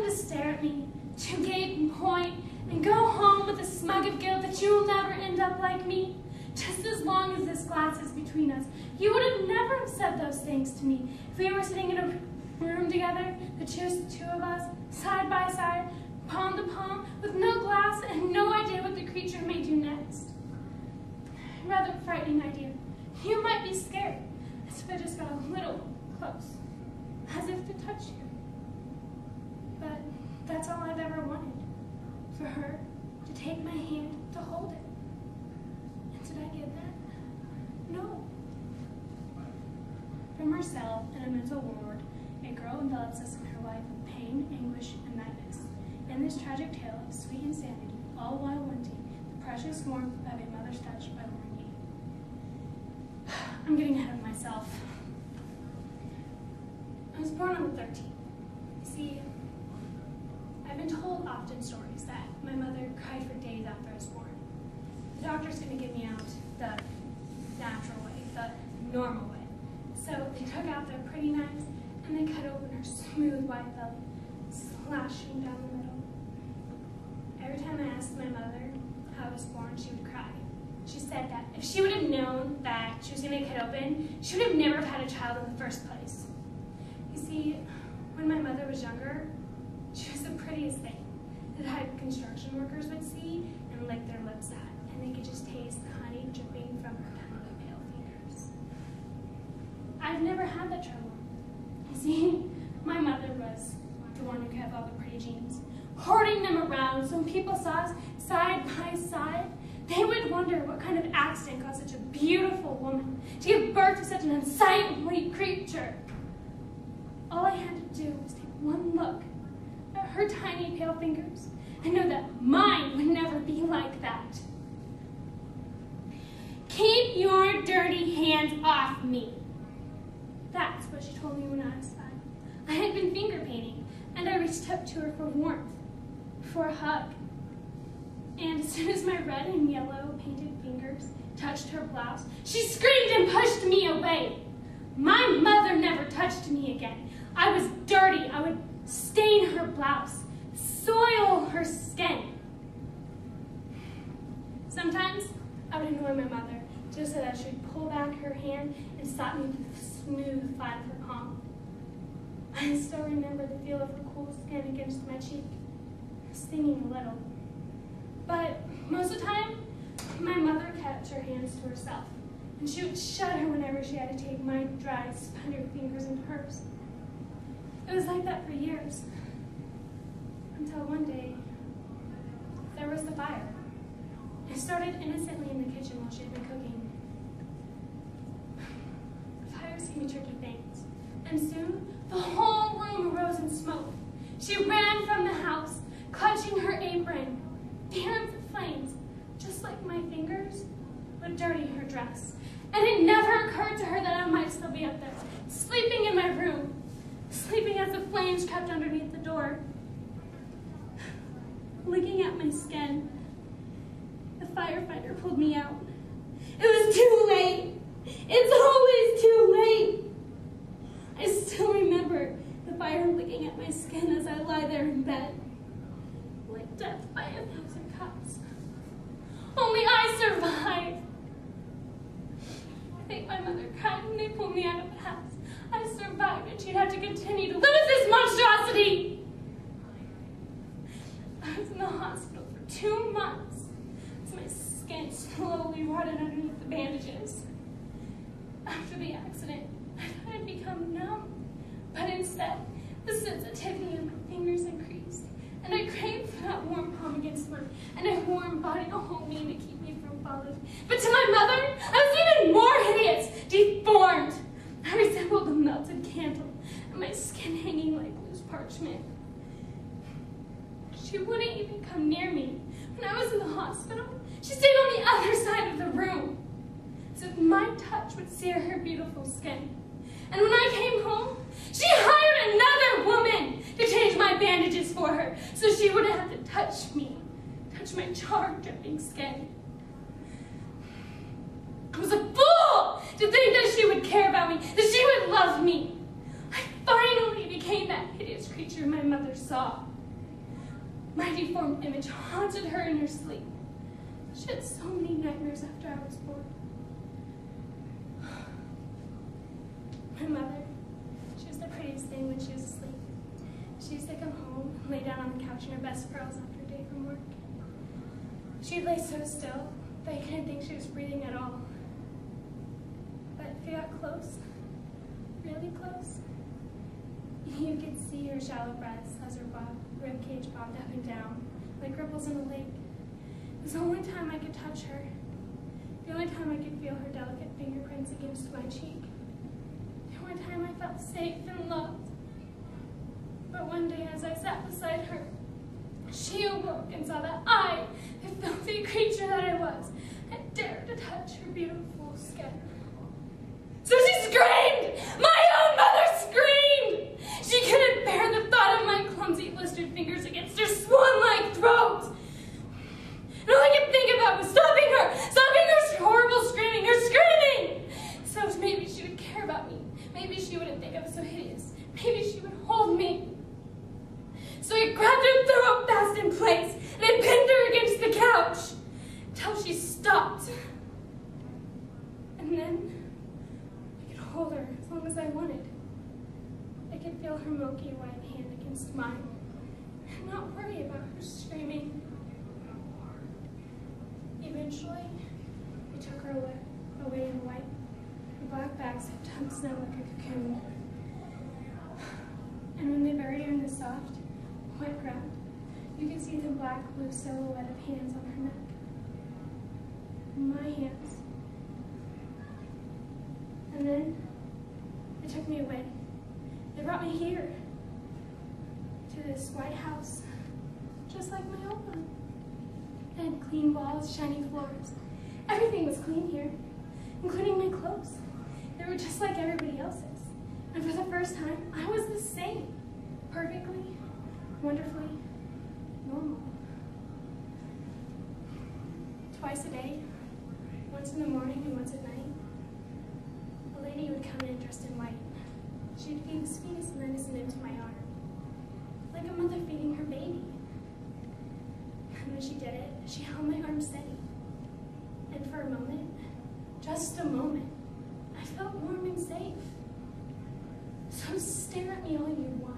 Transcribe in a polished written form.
to stare at me, to gape and point, and go home with a smug of guilt that you will never end up like me. Just as long as this glass is between us, you would have never said those things to me if we were sitting in a room together, just the two of us, side by side, palm to palm, with no glass and no idea what the creature may do next. A rather frightening idea. You might be scared, as if I just got a little close, as if to touch you. But that's all I've ever wanted, for her to take my hand, to hold it. And did I get that? No. From her cell in a mental ward, a girl envelops us in her life with pain, anguish, and madness. In this tragic tale of sweet insanity, all while wanting the precious warmth of a mother's touch by Lauren Yee. I'm getting ahead of myself. I was born on the 13th. See, I've been told often stories that my mother cried for days after I was born. The doctor's going to get me out the natural way, the normal way. So they took out their pretty knives and they cut open her smooth white belly, slashing down the middle. Every time I asked my mother how I was born, she would cry. She said that if she would have known that she was going to cut open, she would have never had a child in the first place. You see, when my mother was younger, she was the prettiest thing that construction workers would see and lick their lips at, and they could just taste the honey dripping from her tiny pale fingers. I've never had that trouble. You see, my mother was the one who kept all the pretty genes, hoarding them around so when people saw us side by side, they would wonder what kind of accident caused such a beautiful woman to give birth to such an unsightly creature. All I had to do was take one look at her tiny pale fingers and know that mine would never be like that. Keep your dirty hands off me. That's what she told me when I was 5. I had been finger painting, and I reached up to her for warmth, for a hug. And as soon as my red and yellow painted fingers touched her blouse, she screamed and pushed me away. My mother never touched me again. I was dirty. I would stain her blouse, soil her skin. Sometimes I would annoy my mother just so that she would pull back her hand and slap me with the smooth flat of her palm. I still remember the feel of her cool skin against my cheek, stinging a little. But most of the time, my mother kept her hands to herself, and she would shudder whenever she had to take my dry, sputtered fingers into hers. It was like that for years, until one day, there was the fire. It started innocently in the kitchen while she had been cooking. Fires can be tricky things, and soon the whole room arose in smoke. She ran from the house, clutching her apron. The arms of flames, just like my fingers, would dirty her dress. And it never occurred to her that I might still be up there, sleeping in my room, sleeping as the flames crept underneath the door, licking at my skin. The firefighter pulled me out. It was too late. It's always too late. I still remember the fire licking at my skin as I lie there in bed, like death by 1,000 cuts. Only I survived. I think my mother cried when they pulled me out of the house. I survived, and she'd have to continue to live with this monstrosity. I was in the hospital for 2 months as my skin slowly rotted underneath the bandages. After the accident, I thought I'd become numb, but instead, the sensitivity in my fingers increased, and I craved for that warm palm against mine, and a warm body to hold me and to keep me from falling. But to my mother, I was even more hideous, deformed. I resembled a melted candle, and my skin hanging like loose parchment. She wouldn't even come near me. When I was in the hospital, she stayed on the other side of the room, as if my touch would sear her beautiful skin. And when I came home, she hired another woman to change my bandages for her, so she wouldn't have to touch me, touch my charred, dripping skin. I was a fool to think that she would care about me, that she would love me. I finally became that hideous creature my mother saw. My deformed image haunted her in her sleep. She had so many nightmares after I was born. My mother, she was the prettiest thing when she was asleep. She used to come home and lay down on the couch in her best pearls after a day from work. She'd lay so still that I couldn't think she was breathing at all. But if you got close, really close, you could see her shallow breaths as her ribcage bobbed up and down like ripples in a lake. It was the only time I could touch her, the only time I could feel her delicate fingerprints against my cheek, the only time I felt safe and loved. But one day as I sat beside her, she awoke and saw that I, the filthy creature that I was, had dared to touch her beautiful skin. So she screamed! My own mother screamed! She couldn't bear the thought of my clumsy blistered fingers against her swan-like throat. And all I could think about was stopping her horrible screaming, her screaming! So maybe she would care about me. Maybe she wouldn't think I was so hideous. Maybe she would hold me. So I grabbed her throat fast in place, and I pinned her against the couch, till she stopped. And then I could hold her as long as I wanted. I could feel her milky white hand against mine, and not worry about her screaming. Eventually, we took her away in white. The black bags had tucked snow like a cocoon. And when they buried her in the soft, white ground, you could see the black blue silhouette of hands on her neck. My hands. And then they took me away. They brought me here, to this white house, just like my old one. It had clean walls, shiny floors. Everything was clean here, including my clothes. They were just like everybody else's. And for the first time, I was the same. Perfectly, wonderfully normal. Twice a day, once in the morning and once at night, a lady would come in dressed in white. She'd feed the sweetest medicine into my arm, like a mother feeding her baby. And when she did it, she held my arm steady. And for a moment, just a moment, I felt warm and safe. So stare at me all you want.